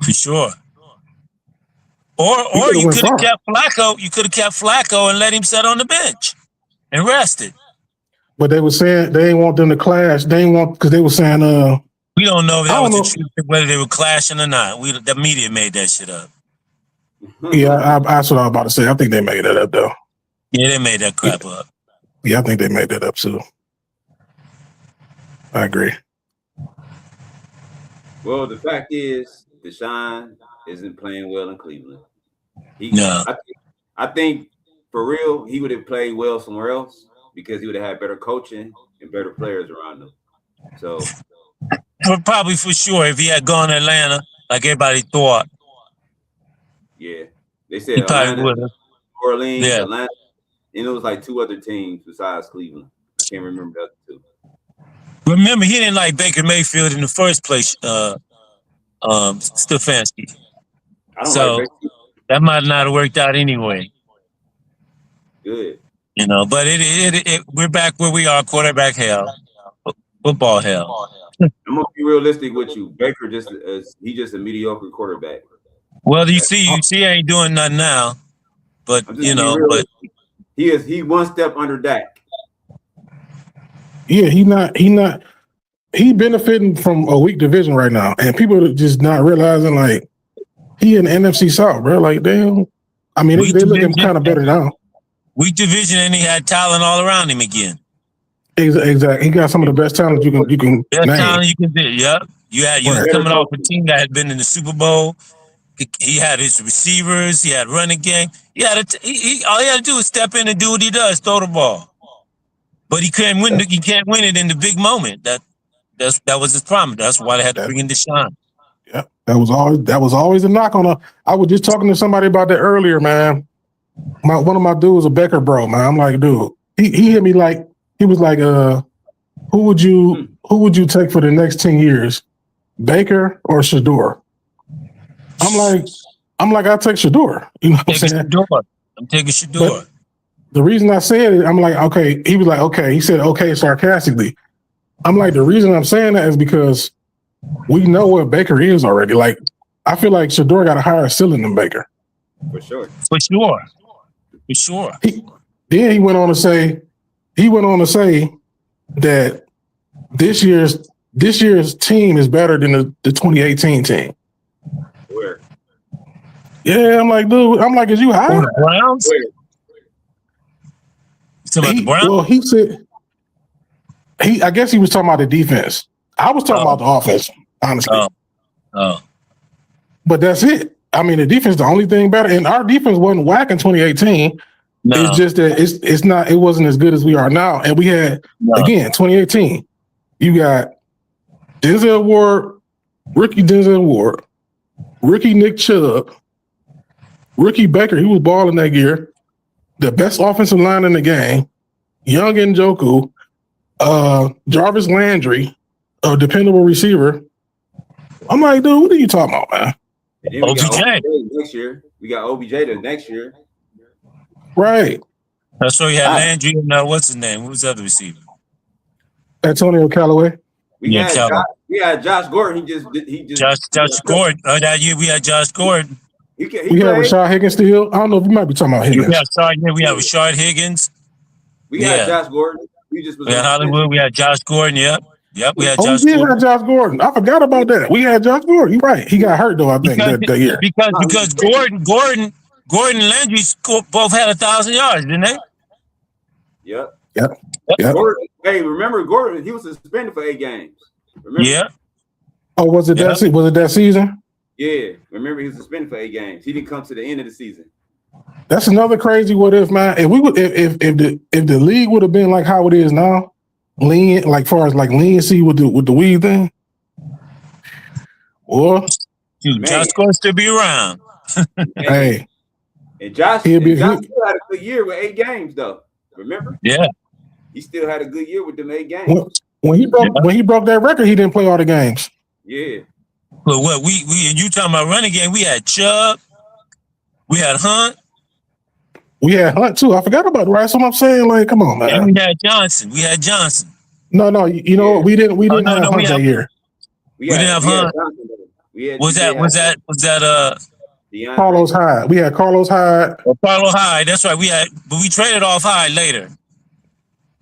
For sure. Or you could have kept Flacco. You could have kept Flacco and let him sit on the bench and rested. But they were saying they didn't want them to clash. They didn't want because they were saying we don't know if that was the truth, whether they were clashing or not. The media made that shit up. Yeah, that's what I was about to say. I think they made that up though. Yeah, they made that crap up. Yeah, I think they made that up too. I agree. Well, the fact is, Deshaun isn't playing well in Cleveland. I think for real, he would have played well somewhere else because he would have had better coaching and better players around him. So, probably for sure, if he had gone to Atlanta like everybody thought. Yeah, they said Atlanta, New Orleans, Atlanta, and it was like 2 other teams besides Cleveland. I can't remember the other 2. Remember, he didn't like Baker Mayfield in the first place, Stefanski. So that might not have worked out anyway. Good. You know, but we're back where we are, quarterback hell, football hell. I'm gonna be realistic with you. Baker he's just a mediocre quarterback. Well, you see, I ain't doing nothing now, but but he one step under Dak. Yeah, he benefiting from a weak division right now, and people are just not realizing like he in the NFC South, bro. Like damn, I mean, Weak they looking division. kind of better now. Weak division, and he had talent all around him again. Exactly. He got some of the best talent you can Best name. talent you can do. Yep. You was Right. coming off a team that had been in the Super Bowl. He had his receivers. He had running game. He had all he had to do was step in and do what he does, throw the ball. But he couldn't win. He can't win it in the big moment. That was his problem. That's why they had to bring in Deshaun. Yeah, that was always a knock on. I was just talking to somebody about that earlier, man. One of my dudes, a Becker bro, man. I'm like, dude, he hit me like he was like, who would you take for the next 10 years, Baker or Shador? I'm like, I'll take Shador. You know what I'm saying? I'm taking Shador. But the reason I said it, I'm like, okay. He was like, okay. He said, okay, sarcastically. I'm like, the reason I'm saying that is because we know what Baker is already. Like, I feel like Shador got a higher ceiling than Baker. For sure. Then he went on to say that this year's team is better than the 2018 team. Where? Yeah, I'm like, dude. I'm like, is you high? The Browns? Where? You talking about the Browns? Well, he said I guess he was talking about the defense. I was talking about the offense, honestly. Oh. But that's it. I mean, the defense is the only thing better. And our defense wasn't whack in 2018. No. It's just that it wasn't as good as we are now. And we had, again, 2018, you got Denzel Ward, rookie Denzel Ward, rookie Nick Chubb, rookie Baker, he was balling that year, the best offensive line in the game, Young Njoku, Jarvis Landry, a dependable receiver. I'm like, dude, what are you talking about, man? And then OBJ. next year. We got OBJ the next year. Right. That's why you had Landry and what's his name? Who was the other receiver? Antonio Callaway. We had Josh Gordon. He just Josh Gordon. That year we had Josh Gordon. We had Rashad Higgins still. I don't know if you might be talking about Higgins. We had Rashad Higgins. We had Josh Gordon. We had Hollywood. We had Josh Gordon. Yep. We had Josh Gordon. Had Josh Gordon. I forgot about that. We had Josh Gordon. You're right. He got hurt though, I think, that year. Because Gordon and Landry both had 1,000 yards, didn't they? Yep. Gordon, remember Gordon? He was suspended for 8 games. Remember? Yeah. Oh, was it that season? Yeah. Remember, he was suspended for 8 games. He didn't come to the end of the season. That's another crazy what if, man. If the league would have been like how it is now, lenient, like far as like leniency with the weed thing. Or Josh Gordon still be around. Hey. And Josh still had a good year with 8 games, though. Remember? Yeah. He still had a good year with them 8 games. When he broke that record, he didn't play all the games. Yeah. But what we and you talking about running game, we had Chubb, we had Hunt. We had Hunt too. I forgot about it, right? So I'm saying, like, come on, man. And we had Johnson. No, you know what? We didn't have Hunt that year. We didn't have Hunt. Was that Carlos Hyde? We had Carlos Hyde. Carlos Hyde. That's right. But we traded off Hyde later.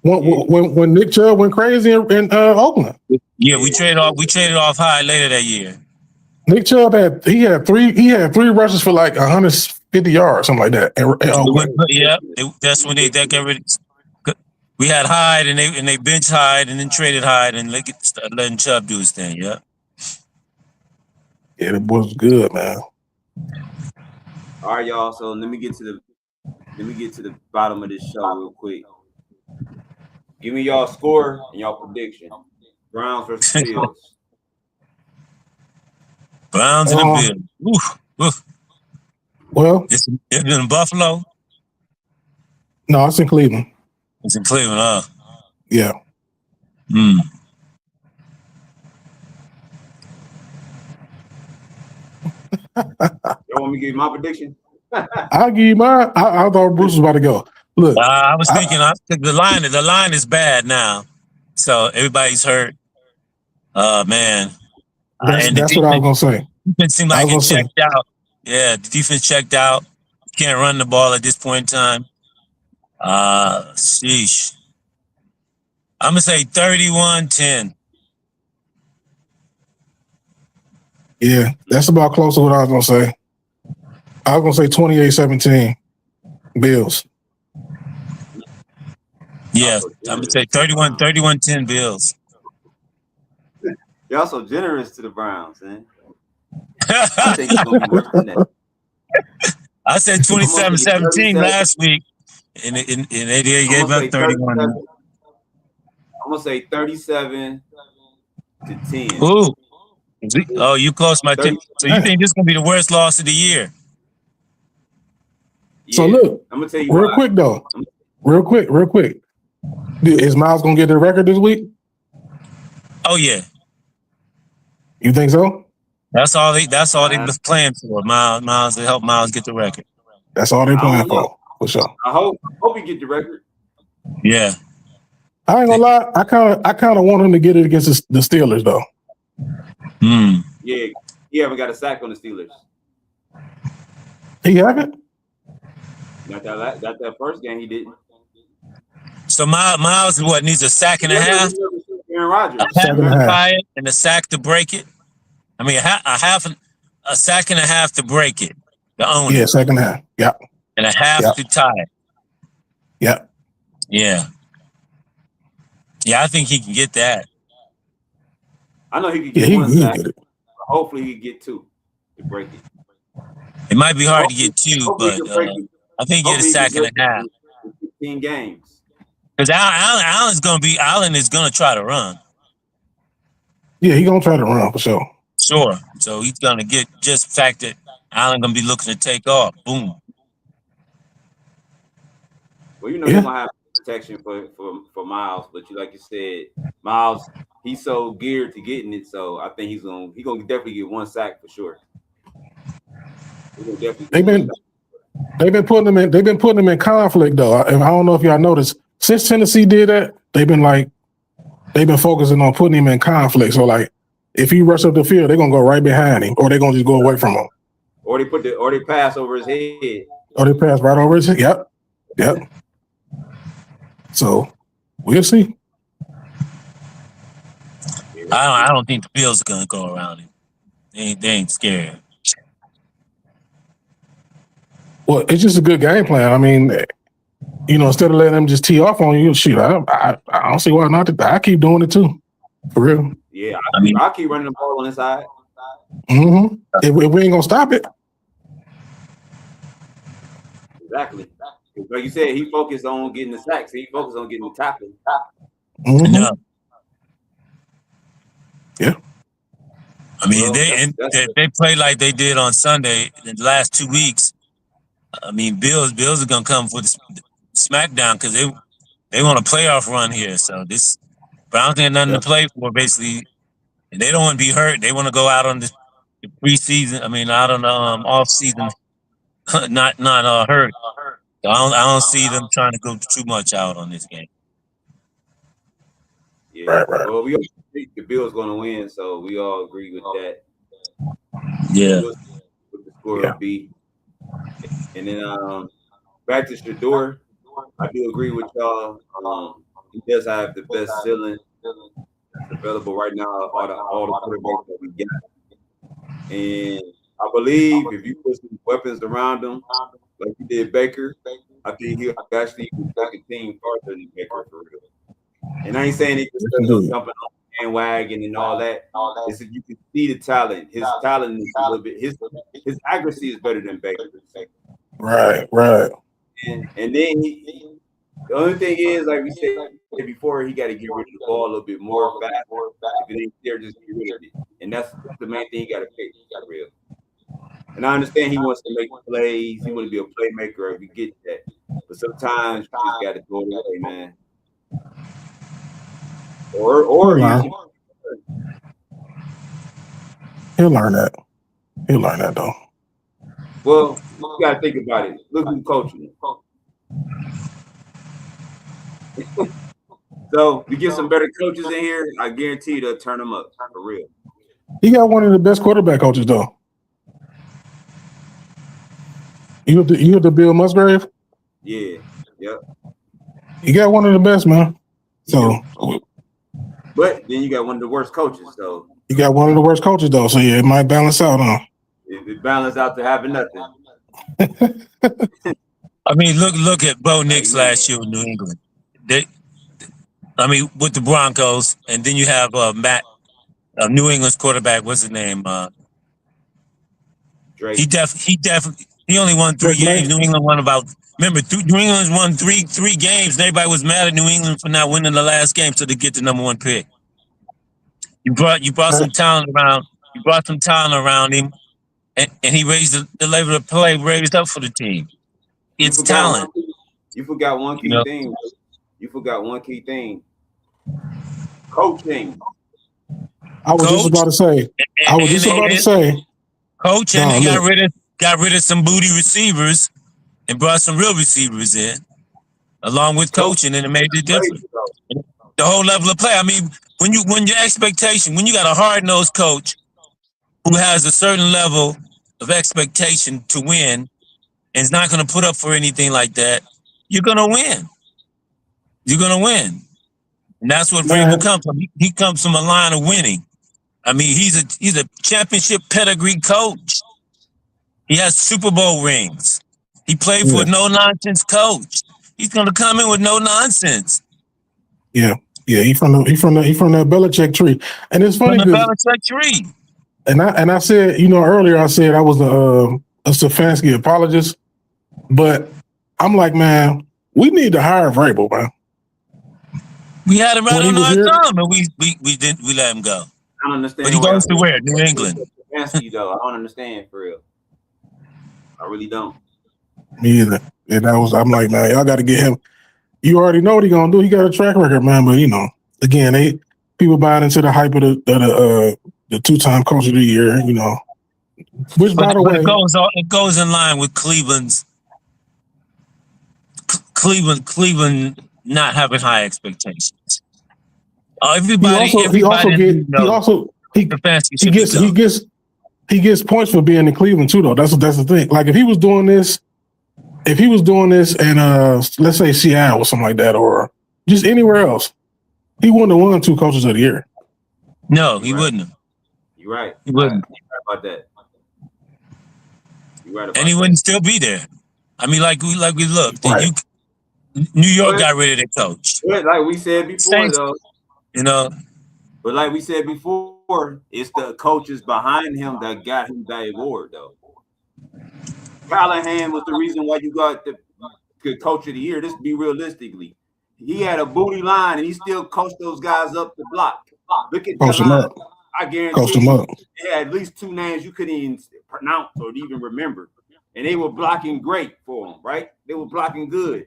When Nick Chubb went crazy in Oakland. Yeah, we traded off Hyde later that year. Nick Chubb had three rushes for like 150 yards, something like that. That's when they got rid of. We had Hyde and they benched Hyde and then traded Hyde and letting Chubb do his thing. Yeah. Yeah, it was good, man. All right, y'all. So let me get to the bottom of this show real quick. Give me y'all score and y'all prediction. Browns versus Bills. Browns and the Bills. Oof. Well, it's in Buffalo. No, it's in Cleveland. It's in Cleveland, huh? Yeah. Y'all want me to give you my prediction? I'll give you mine. I thought Bruce was about to go. Look, I was thinking the line is bad now, so everybody's hurt. Man, that's what I was gonna say. Defense seemed like it checked out. Yeah, the defense checked out. Can't run the ball at this point in time. Sheesh. I'm gonna say 31-10. Yeah, that's about close to what I was gonna say. I was gonna say 28-17 Bills. Yeah, I'm gonna say 31-10 Bills. You're also generous to the Browns, man. I think it's gonna be worse than that. I said 27-17 last week, and they gave up 31. I'm gonna say 37-10. Ooh. Oh, you cost my 10. So you think this is gonna be the worst loss of the year? Yeah. So look, I'm gonna tell you real quick though. Real quick. Is Miles gonna get the record this week? Oh yeah. You think so? That's all they was playing for. Miles to help Miles get the record. That's all they playing for sure. I hope he get the record. Yeah. I ain't gonna lie. I kind of want him to get it against the Steelers though. Yeah, he haven't got a sack on the Steelers. He haven't. Not that first game he didn't. So Miles needs a sack and a half? Aaron Rodgers. And a sack to break it? I mean, a sack and a half to break it. To own it. Second half. Yeah. And a half to tie it. Yeah. Yeah. Yeah, I think he can get that. I know he can get one sack. Get it. Hopefully he can get two to break it. It might be hard to get two, but I think he get a sack and a half. 15 games. Because Allen is gonna try to run. Yeah, he's gonna try to run for sure. Sure. So he's gonna get just the fact that Allen gonna be looking to take off. Boom. Well, he's gonna have protection for Miles, but like you said, Miles, he's so geared to getting it, so I think he's gonna definitely get one sack for sure. They've been putting him in conflict though. And I don't know if y'all noticed, since Tennessee did that, they've been focusing on putting him in conflict. So like, if he rushes up the field, they're gonna go right behind him, or they're gonna just go away from him. Or they pass over his head. Or they pass right over his head. Yep. So we'll see. I don't think the Bills are gonna go around him. They ain't scared. Well, it's just a good game plan. I mean, instead of letting them just tee off on you, shoot, I don't see why not. I keep doing it too, for real. Yeah, I'll keep running the ball on his side. Mm-hmm. If we ain't gonna stop it. Exactly. Like you said, he focused on getting the sacks. He focused on getting the tackling. Mm-hmm. Yeah. I mean, they play like they did on Sunday in the last 2 weeks. I mean, Bills are gonna come for the smackdown because they want a playoff run here. So this Browns ain't nothing to play for basically, and they don't want to be hurt. They want to go out on the preseason. I mean, out on the off season, not hurt. So I don't see them trying to go too much out on this game. Yeah. Right. Well, we all think the Bills going to win, so we all agree with that. Yeah. With the score will be. And then back to Shedeur, I do agree with y'all. He does have the best ceiling available right now of all the quarterbacks that we got. And I believe if you put some weapons around him, like you did Baker, I think he'll actually take a team farther than Baker for real. And I ain't saying it just jumping on the bandwagon and all that. It's that you can see the talent. His talent is a little bit. His accuracy is better than Baker's. Right. And then the only thing is, like we said before, he got to get rid of the ball a little bit more fast. If it ain't there, just get rid of it. And that's the main thing he got to fix. Real. And I understand he wants to make plays. He wants to be a playmaker. We get that. But sometimes you just got to go that way, man. Or he'll learn that. He'll learn that though. Well, you got to think about it. Look who's coaching. So we get some better coaches in here. I guarantee they'll turn them up for real. He got one of the best quarterback coaches though. You have the Bill Musgrave? Yeah. Yep. You got one of the best, man. So, but then you got one of the worst coaches. So you got one of the worst coaches though. So yeah, it might balance out, huh? It balanced out to having nothing. I mean, look at Bo Nix last year in New England. With the Broncos, and then you have Matt, New England's quarterback. What's his name? Drake. He only won 3 games. New England won about. Remember, New England's won three games. And everybody was mad at New England for not winning the last game, so they get the number 1 pick. You brought some talent around. You brought some talent around him, and he raised the level of play, raised up for the team. It's talent. You forgot one key thing. You forgot one key thing. Coaching. I was just about to say. Coach, and they got rid of some booty receivers and brought some real receivers in, along with coaching, and it made the difference. The whole level of play. I mean, when you got a hard-nosed coach who has a certain level of expectation to win and is not going to put up for anything like that, you're going to win. You're going to win. And that's what Vrabel comes from. He comes from a line of winning. I mean, he's a championship pedigree coach. He has Super Bowl rings. He played for a no-nonsense coach. He's going to come in with no nonsense. Yeah. Yeah, he from that Belichick tree. And it's funny because Belichick tree. And I said, earlier I said I was a Stefanski apologist, but I'm like, man, we need to hire Vrabel, man. We had him right on our thumb, and we let him go. I don't understand. But he goes to where? New England. Stefanski, though, I don't understand for real. I really don't. Me either. And I'm like, man, y'all got to get him. You already know what he's gonna do. He got a track record, man. But again, people buying into the hype of the 2-time coach of the year. Which, by the way, it goes in line with Cleveland not having high expectations. He gets points for being in Cleveland too, though. That's the thing. Like if he was doing this in let's say Seattle or something like that, or just anywhere else, he wouldn't have won 2 coaches of the year. No, he wouldn't have. You're right. He wouldn't. You're right about that. You're right about and he wouldn't still be there. I mean, like we looked. Right. New York got rid of their coach. Like we said before, though. But like we said before, it's the coaches behind him that got him that award, though. Callahan was the reason why you got the coach of the year. Just be realistically. He had a booty line, and he still coached those guys up the block. Look at coach him up. I guarantee coached him up. They had at least 2 names you couldn't even pronounce or even remember. And they were blocking great for him, right? They were blocking good.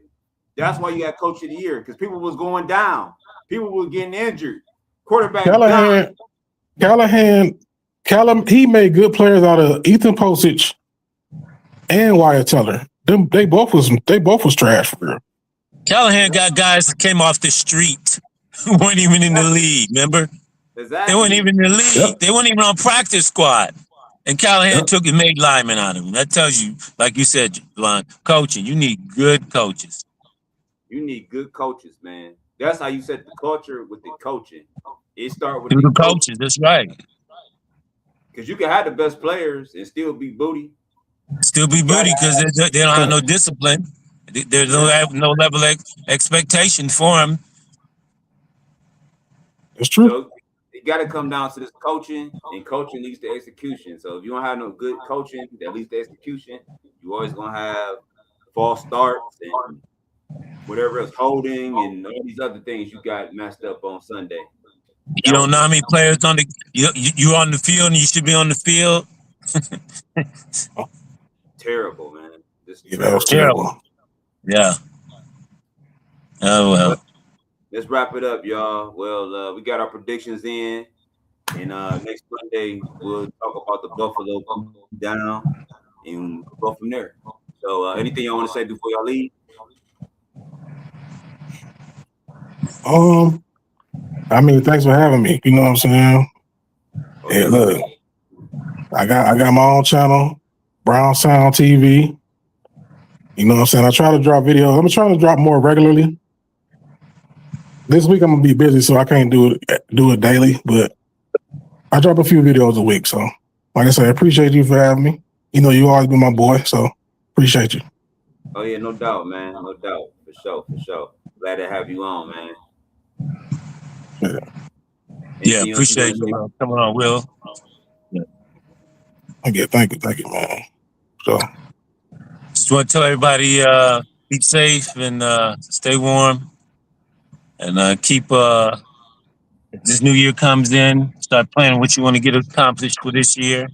That's why you had coach of the year, because people was going down. People were getting injured. Quarterback Callahan, he made good players out of Ethan Posich and Wyatt Teller. They both was trash for real. Callahan got guys that came off the street who weren't even in the league, remember? Exactly. They weren't even in the league. Yep. They weren't even on practice squad. And Callahan took and made linemen out of them. That tells you, like you said, Javon, coaching. You need good coaches. You need good coaches, man. That's how you set the culture with the coaching. It starts with the coaches. That's right. Because you can have the best players and still be booty. Still be booty because they don't have no discipline. There's no level of expectation for them. It's true. So it got to come down to this coaching, and coaching leads to execution. So if you don't have no good coaching that leads to execution, you always gonna have false starts and whatever else, holding and all these other things you got messed up on Sunday. You don't know how many players on the you're on the field and you should be on the field. Terrible, man. It's terrible. Yeah. Oh well. Let's wrap it up, y'all. Well, we got our predictions in, and next Monday we'll talk about the Buffalo down and go from there. So, anything y'all want to say before y'all leave? I mean, thanks for having me. You know what I'm saying? Okay. Hey, look, I got my own channel, Brown Sound TV. You know what I'm saying? I try to drop videos. I'm trying to drop more regularly. This week I'm gonna be busy, so I can't do it daily. But I drop a few videos a week. So, like I said, I appreciate you for having me. You know, you always been my boy. So, Appreciate you. Oh yeah, no doubt, man. No doubt. For sure. Glad to have you on, man. Yeah. Yeah, Anything else you appreciate want to you coming on, Will. Thank you, man. So, Just want to tell everybody, be safe and stay warm, and keep. If this new year comes in, start planning what you want to get accomplished for this year,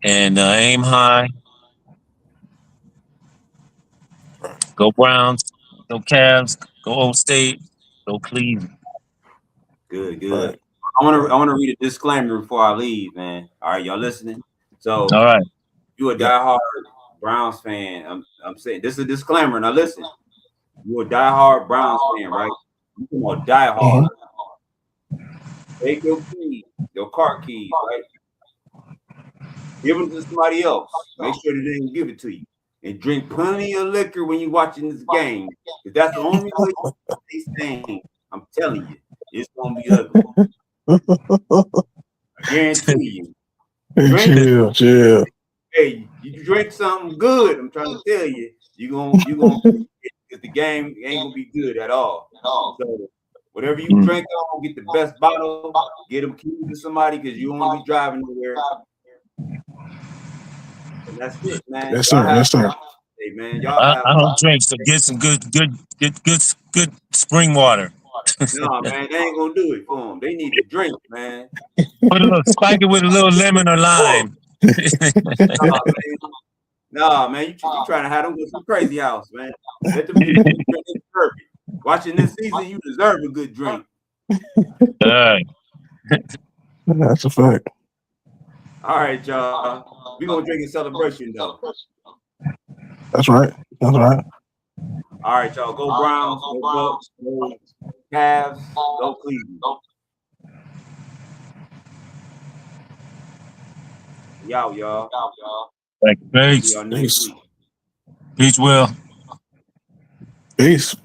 and aim high. Go Browns, go Cavs, go Old State, go Cleveland. Good. right. I want to read a disclaimer before I leave, man. All right, y'all listening? So All right. you a diehard Browns fan. I'm saying this is a disclaimer. Now listen, you a diehard Browns fan, right? You come on diehard. Take your keys, your car keys, right? Give them to somebody else. Make sure that they didn't give it to you. And drink plenty of liquor when you're watching this game. Because that's the only way you stay sane. I'm telling you, it's gonna be ugly. I guarantee you. Drink, Chill. hey, you drink something good. I'm trying to tell you, you're gonna because the game ain't gonna be good at all. So whatever you drink on, get the best bottle, get them keys to somebody because you don't want to be driving nowhere. And that's it, man. Yes, sir. Hey, man, y'all I don't drink, so get some good spring water. No, man, they ain't gonna do it for them. They need to drink, man. Spike it with a little lemon or lime. Nah, man, you trying to have them go to the crazy house, man. Let them drink. They deserve it. Watching this season, you deserve a good drink. All right. That's a fact. All right, y'all. We gonna drink in celebration though. That's right. All right, y'all. Go Browns, go Bucks, go Cavs, go Cleveland. Y'all. Thank you. See y'all next week. Peace, Will. Peace.